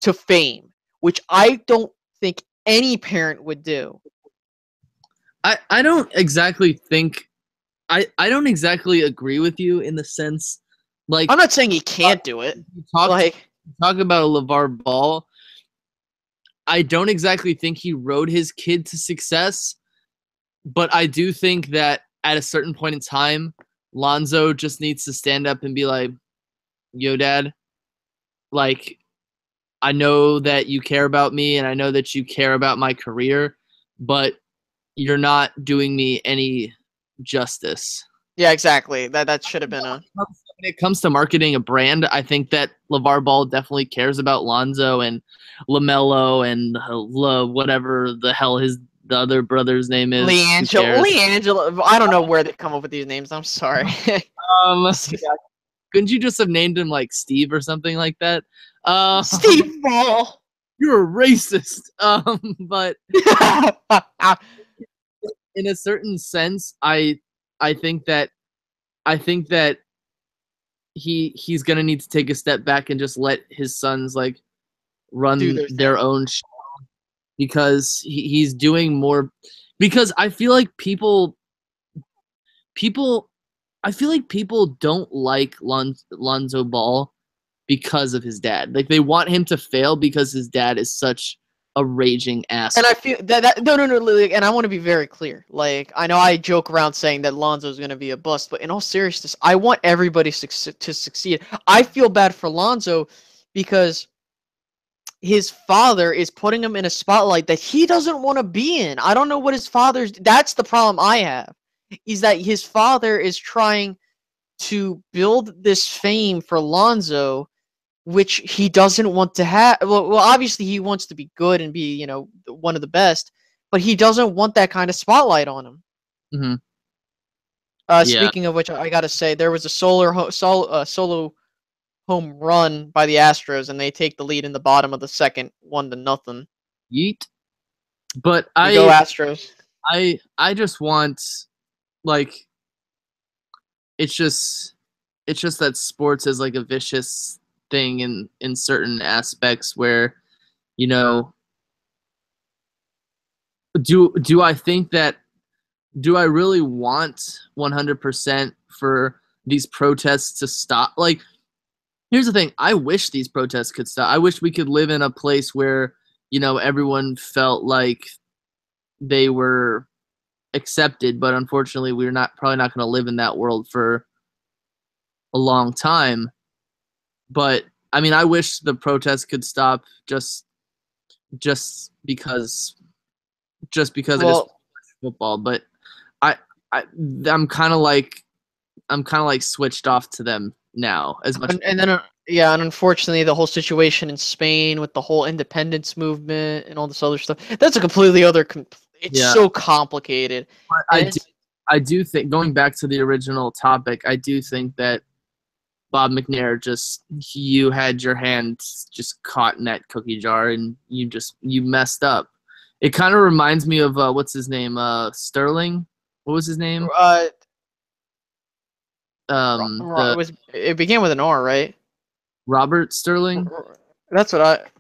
Speaker 2: to fame, which I don't think any parent would do.
Speaker 1: I don't exactly think I don't exactly agree with you in the sense, like,
Speaker 2: I'm not saying he can't do it.
Speaker 1: talk about a LeVar Ball. I don't exactly think he rode his kid to success, but I do think that at a certain point in time, Lonzo just needs to stand up and be like, yo, Dad, like, I know that you care about me and I know that you care about my career, but you're not doing me any justice.
Speaker 2: Yeah, exactly. That should have been a...
Speaker 1: When it comes to marketing a brand, I think that LeVar Ball definitely cares about Lonzo and LaMelo and whatever the hell the other brother's name is.
Speaker 2: LiAngelo. I don't know where they come up with these names. I'm sorry.
Speaker 1: Couldn't you just have named him like Steve or something like that?
Speaker 2: Steve Ball.
Speaker 1: You're a racist. But in a certain sense, I think that he's gonna need to take a step back and just let his sons like run their own show, because he's doing more. Because I feel like people don't like Lonzo Ball because of his dad. Like, they want him to fail because his dad is such a raging ass.
Speaker 2: And I feel that no, and I want to be very clear. Like, I know I joke around saying that Lonzo's going to be a bust, but in all seriousness, I want everybody to succeed. I feel bad for Lonzo because his father is putting him in a spotlight that he doesn't want to be in. I don't know what his father's... That's the problem I have, is that his father is trying to build this fame for Lonzo, which he doesn't want to have. Well, obviously he wants to be good and be, you know, one of the best, but he doesn't want that kind of spotlight on him.
Speaker 1: Mm-hmm.
Speaker 2: Speaking of which, I gotta say, there was a solo home run by the Astros, and they take the lead in the bottom of the second, 1-0.
Speaker 1: Yeet. But
Speaker 2: go Astros.
Speaker 1: I just want, like, it's just that sports is like a vicious thing in certain aspects where, you know, do I think that, do I really want 100% for these protests to stop? Like, here's the thing. I wish these protests could stop. I wish we could live in a place where, you know, everyone felt like they were accepted, but unfortunately we're probably not going to live in that world for a long time. But I mean, I wish the protests could stop just because well, it is football. But I'm kind of like switched off to them now as much.
Speaker 2: And then and unfortunately the whole situation in Spain with the whole independence movement and all this other stuff, that's a completely other it's so complicated.
Speaker 1: I do think, going back to the original topic, I do think that Bob McNair, you had your hand just caught in that cookie jar and you messed up. It kind of reminds me of what's his name? Sterling. What was his name?
Speaker 2: It began with an R, right?
Speaker 1: Robert Sterling.
Speaker 2: That's what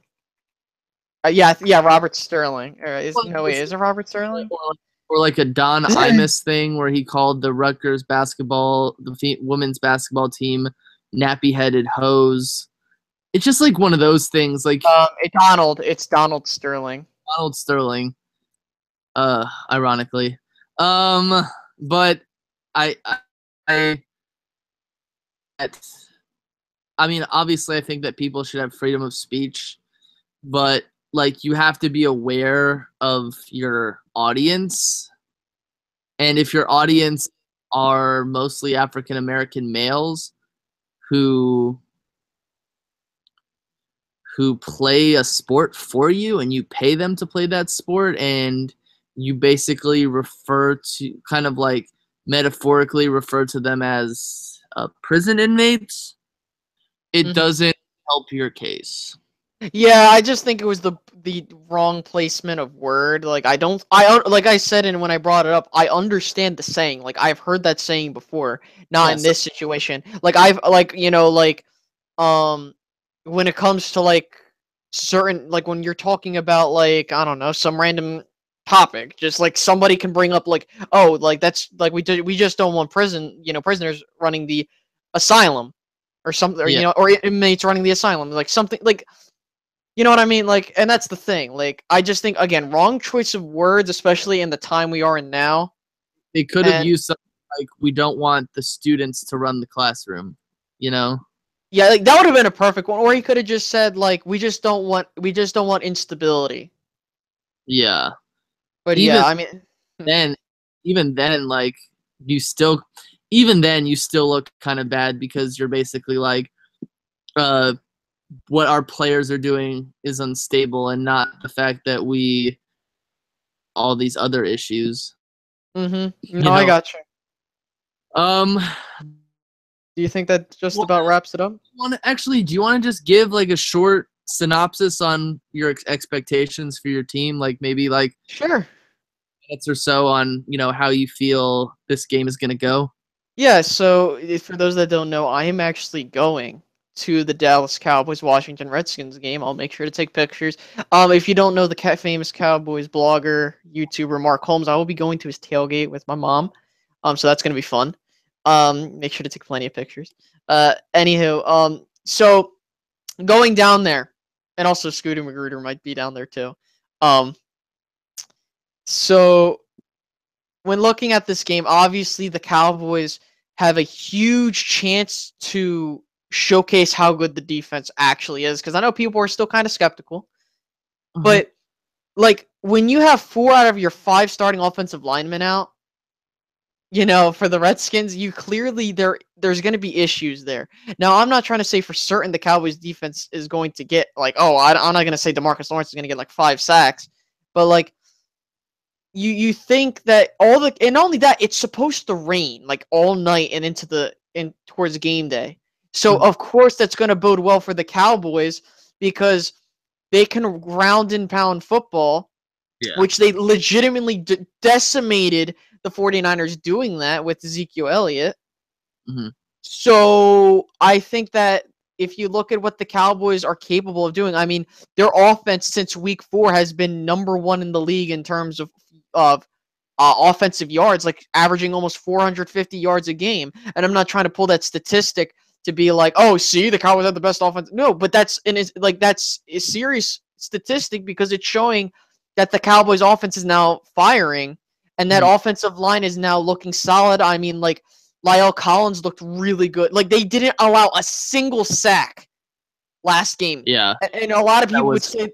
Speaker 2: yeah, Robert Sterling. Is it Robert Sterling?
Speaker 1: Or like a Don Imus thing where he called the Rutgers the women's basketball team nappy-headed hose. It's just like one of those things. Like
Speaker 2: it's Donald Sterling.
Speaker 1: Donald Sterling. Ironically, but I mean, obviously, I think that people should have freedom of speech, but like, you have to be aware of your audience, and if your audience are mostly African American males who play a sport for you and you pay them to play that sport, and you basically kind of like metaphorically refer to them as prison inmates, it doesn't help your case.
Speaker 2: Yeah, I just think it was the wrong placement of word. Like like I said, and when I brought it up, I understand the saying. Like I've heard that saying before, not in
Speaker 1: Yes.
Speaker 2: this situation. Like I've like like um when it comes to like certain, like when you're talking about like I don't know, some random topic, just like somebody can bring up like, oh, like that's like we just don't want prisoners running the asylum or something, or
Speaker 1: Yeah.
Speaker 2: or inmates running the asylum, like something like, you know what I mean? Like, and that's the thing. Like, I just think again, wrong choice of words, especially in the time we are in now.
Speaker 1: They could have
Speaker 2: And
Speaker 1: used something like, we don't want the students to run the classroom, you know?
Speaker 2: yeah, like that would have been a perfect one. Or he could have just said like, we just don't want instability.
Speaker 1: Yeah.
Speaker 2: But
Speaker 1: Even
Speaker 2: yeah, I mean,
Speaker 1: then, even then, like, you still, even then, you still look kind of bad because you're basically like, uh, what our players are doing is unstable and not the fact that all these other issues,
Speaker 2: no,
Speaker 1: you
Speaker 2: I
Speaker 1: know?
Speaker 2: got you.
Speaker 1: Um,
Speaker 2: Do you think that just
Speaker 1: well,
Speaker 2: about wraps it up?
Speaker 1: do you want to just give like a short synopsis on your expectations for your team? Like maybe like
Speaker 2: Sure.
Speaker 1: minutes or so on, how you feel this game is going to go?
Speaker 2: Yeah, so for those that don't know, I am actually going to the Dallas Cowboys Washington Redskins game. I'll make sure to take pictures. If you don't know the famous Cowboys blogger, YouTuber Mark Holmes, I will be going to his tailgate with my mom. So that's gonna be fun. Make sure to take plenty of pictures. Anywho, so going down there, and also Scooter Magruder might be down there too. Um, so when looking at this game, obviously the Cowboys have a huge chance to showcase how good the defense actually is. Because I know people are still kind of skeptical,
Speaker 1: Mhm.
Speaker 2: but like when you have 4 out of your 5 starting offensive linemen out, for the Redskins, you clearly there's going to be issues there. Now, I'm not trying to say for certain the Cowboys defense is going to get like, oh, I'm not going to say DeMarcus Lawrence is going to get like 5 sacks, but like you think that and not only that, it's supposed to rain like all night and in towards game day. So
Speaker 1: Mhm.
Speaker 2: of course that's going to bode well for the Cowboys because they can ground and pound football,
Speaker 1: Yeah.
Speaker 2: which they legitimately decimated the 49ers doing that with Ezekiel Elliott.
Speaker 1: Mhm.
Speaker 2: So I think that if you look at what the Cowboys are capable of doing, I mean, their offense since week 4 has been number 1 in the league in terms of offensive yards, like averaging almost 450 yards a game. And I'm not trying to pull that statistic to be like, oh, see, the Cowboys have the best offense. No, but that's a serious statistic because it's showing that the Cowboys offense is now firing and that
Speaker 1: Mhm.
Speaker 2: offensive line is now looking solid. I mean, like Lyle Collins looked really good. Like they didn't allow a single sack last game.
Speaker 1: Yeah.
Speaker 2: And a lot of
Speaker 1: That
Speaker 2: people would
Speaker 1: was
Speaker 2: say,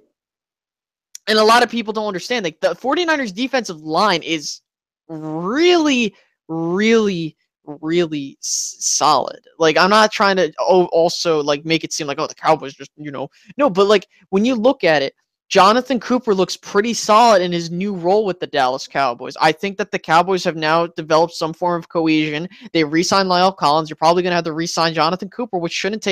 Speaker 2: and a lot of people don't understand, like the 49ers defensive line is really, really, really solid. Like I'm not trying to also like make it seem like, oh, the Cowboys just, no, but like when you look at it, Jonathan Cooper looks pretty solid in his new role with the Dallas Cowboys. I think that the Cowboys have now developed some form of cohesion. They re-signed Lyle Collins. You're probably going to have to re-sign Jonathan Cooper, which shouldn't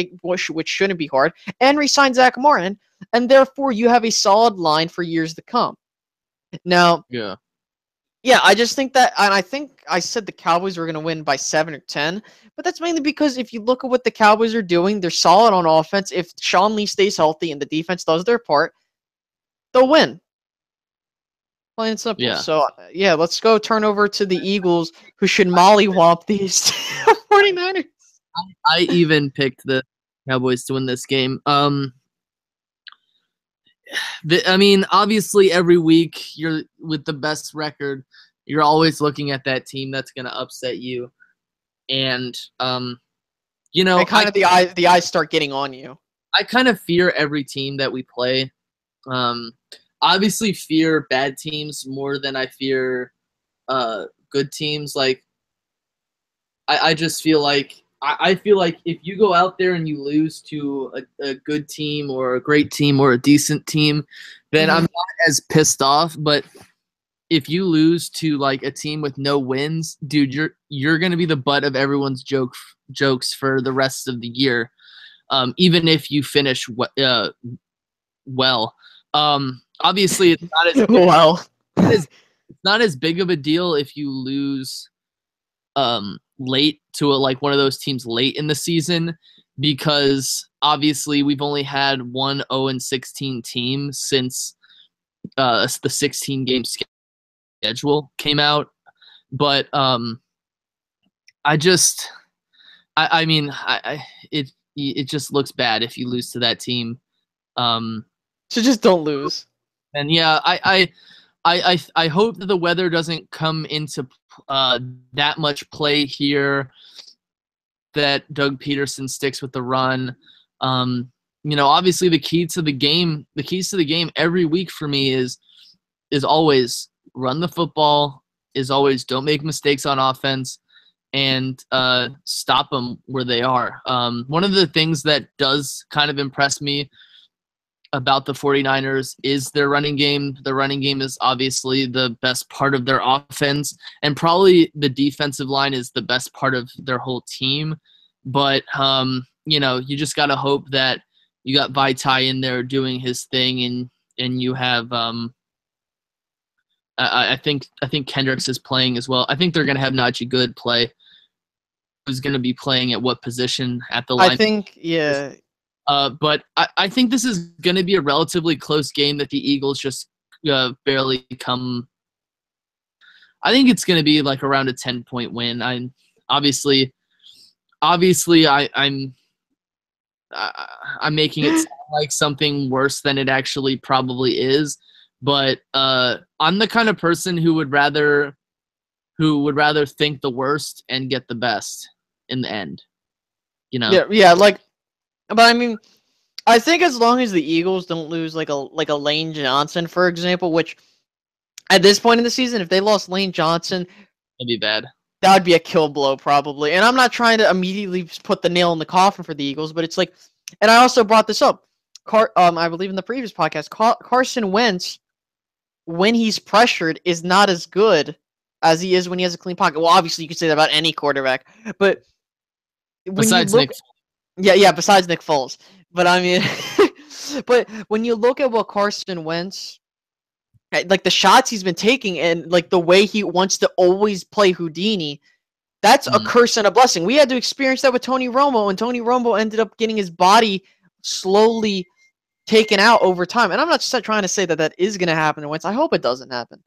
Speaker 2: be hard, and re-sign Zach Martin, and therefore you have a solid line for years to come. Now,
Speaker 1: yeah.
Speaker 2: yeah, I just think that, and I think I said the Cowboys were going to win by 7 or 10, but that's mainly because if you look at what the Cowboys are doing, they're solid on offense. If Sean Lee stays healthy and the defense does their part, they'll win. Plain and simple.
Speaker 1: Yeah.
Speaker 2: So, yeah, let's go turn over to the Eagles, who should mollywop these 49ers.
Speaker 1: I even picked the Cowboys to win this game. I mean, obviously, every week you're with the best record, you're always looking at that team that's going to upset you, and
Speaker 2: And
Speaker 1: I
Speaker 2: kind of the eyes start getting on you.
Speaker 1: I kind of fear every team that we play. Um, Obviously, fear bad teams more than I fear good teams. Like I just feel like I feel like if you go out there and you lose to a good team or a great team or a decent team, then I'm
Speaker 2: Mm-hmm.
Speaker 1: not as pissed off. But if you lose to like a team with no wins, dude, you're gonna be the butt of everyone's jokes for the rest of the year. Even if you finish well. Obviously, it's not as
Speaker 2: Well,
Speaker 1: it's not as big of a deal if you lose late to like one of those teams late in the season, because obviously we've only had one 0-16 team since the 16 game schedule came out. But it just looks bad if you lose to that team.
Speaker 2: So just don't lose.
Speaker 1: And yeah, I hope that the weather doesn't come into that much play here, that Doug Peterson sticks with the run. Obviously the keys to the game every week for me is always run the football, is always don't make mistakes on offense, and stop them where they are. One of the things that does kind of impress me about the 49ers is their running game. The running game is obviously the best part of their offense, and probably the defensive line is the best part of their whole team. But, you just got to hope that you got Vaitai in there doing his thing, and you have I think Kendricks is playing as well. I think they're going to have Najee Good play. Who's going to be playing at what position at the line?
Speaker 2: I think, yeah.
Speaker 1: But I think this is going to be a relatively close game that the Eagles just barely come. I think it's going to be like around a 10-point win. I'm making it sound like something worse than it actually probably is. But I'm the kind of person who would rather think the worst and get the best in the end.
Speaker 2: Yeah, like. But I mean, I think as long as the Eagles don't lose like a Lane Johnson, for example, which at this point in the season, if they lost Lane Johnson,
Speaker 1: that'd be bad.
Speaker 2: That would be a kill blow probably. And I'm not trying to immediately put the nail in the coffin for the Eagles, but it's like, and I also brought this up, I believe in the previous podcast, Carson Wentz, when he's pressured, is not as good as he is when he has a clean pocket. Well, obviously you could say that about any quarterback, but
Speaker 1: besides Nick.
Speaker 2: Yeah, besides Nick Foles. But I mean, but when you look at what Carson Wentz, like the shots he's been taking and like the way he wants to always play Houdini, that's a curse and a blessing. We had to experience that with Tony Romo, and Tony Romo ended up getting his body slowly taken out over time. And I'm not trying to say that is going to happen to Wentz. I hope it doesn't happen.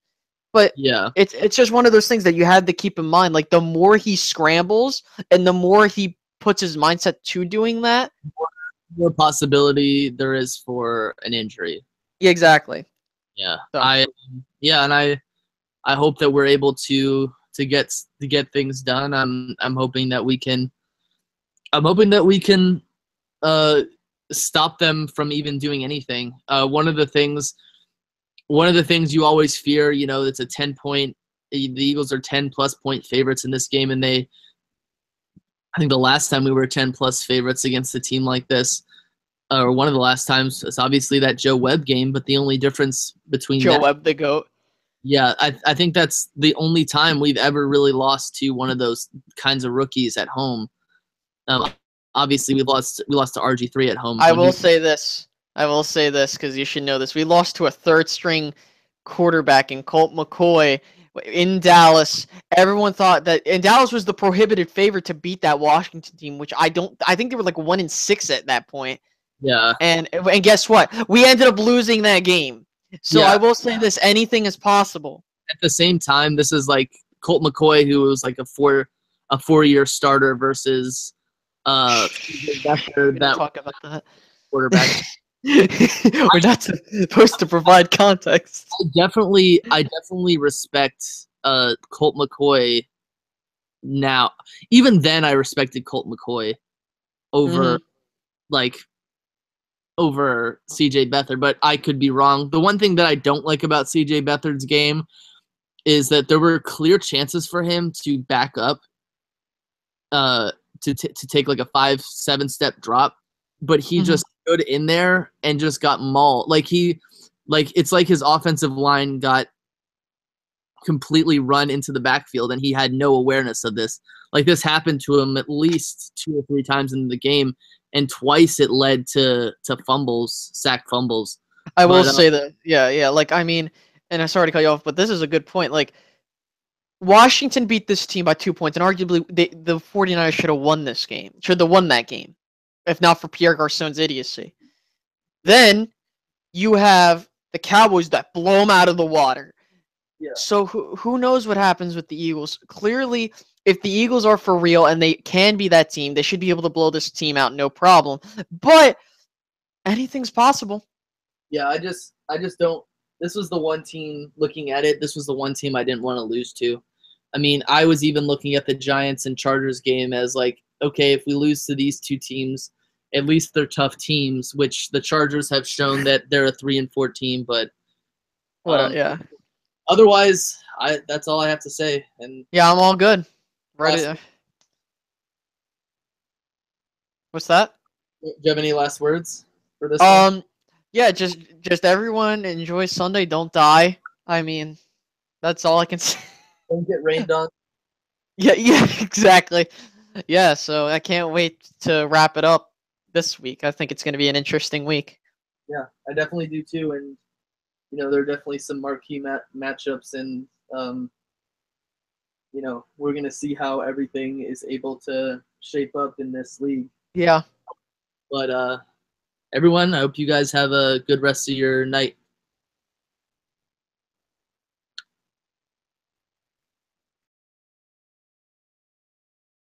Speaker 2: But yeah, it's just one of those things that you had to keep in mind. Like the more he scrambles and the more he puts his mindset to doing that,
Speaker 1: more possibility there is for an injury.
Speaker 2: Yeah, exactly.
Speaker 1: Yeah. So. I hope that we're able to get things done. I'm hoping that we can stop them from even doing anything. One of the things you always fear, it's a 10-point. The Eagles are 10+ point favorites in this game, and I think the last time we were 10+ favorites against a team like this, or one of the last times, is obviously that Joe Webb game. But the only difference between
Speaker 2: Joe Webb, the GOAT.
Speaker 1: Yeah, I think that's the only time we've ever really lost to one of those kinds of rookies at home. Obviously, we lost to RG3 at home.
Speaker 2: I will say this because you should know this. We lost to a third-string quarterback in Colt McCoy in Dallas. Everyone thought that, and Dallas was the prohibited favorite to beat that Washington team, which I think they were like 1-6 at that point.
Speaker 1: Yeah.
Speaker 2: And guess what? We ended up losing that game. So yeah. I will say this: anything is possible.
Speaker 1: At the same time, this is like Colt McCoy, who was like a 4-year starter versus
Speaker 2: that talk about that
Speaker 1: quarterback.
Speaker 2: We're not supposed to provide context.
Speaker 1: I definitely respect Colt McCoy now. Even then, I respected Colt McCoy over over CJ Beathard, but I could be wrong. The one thing that I don't like about CJ Beathard's game is that there were clear chances for him to back up, to take like a 5-7 step drop, but he just stood in there and just got mauled. It's like his offensive line got completely run into the backfield and he had no awareness of this. Like this happened to him at least 2 or 3 times in the game, and twice it led to fumbles, sack fumbles.
Speaker 2: I will
Speaker 1: But
Speaker 2: say that. Yeah. Like, I mean, and I'm sorry to cut you off, but this is a good point. Like, Washington beat this team by 2 points, and arguably the 49ers should have won this game. Should have won that game, if not for Pierre Garcon's idiocy. Then you have the Cowboys that blow them out of the water.
Speaker 1: yeah,
Speaker 2: So who knows what happens with the Eagles? Clearly, if the Eagles are for real and they can be that team, they should be able to blow this team out no problem. But anything's possible.
Speaker 1: yeah, I just don't. This was the one team looking at it. This was the one team I didn't want to lose to. I mean, I was even looking at the Giants and Chargers game as like, okay, if we lose to these two teams, at least they're tough teams. Which the Chargers have shown that they're a 3-4 team. But
Speaker 2: What? Yeah.
Speaker 1: otherwise, that's all I have to say. And
Speaker 2: Yeah, I'm all good. Ready? What's that?
Speaker 1: do you have any last words for this one?
Speaker 2: Yeah, just everyone enjoy Sunday. Don't die. I mean, that's all I can say.
Speaker 1: Don't get rained on.
Speaker 2: Yeah, exactly. Yeah, so I can't wait to wrap it up this week. I think it's going to be an interesting week.
Speaker 1: Yeah, I definitely do too. And there are definitely some marquee matchups, and we're gonna see how everything is able to shape up in this league.
Speaker 2: Yeah.
Speaker 1: But everyone, I hope you guys have a good rest of your night.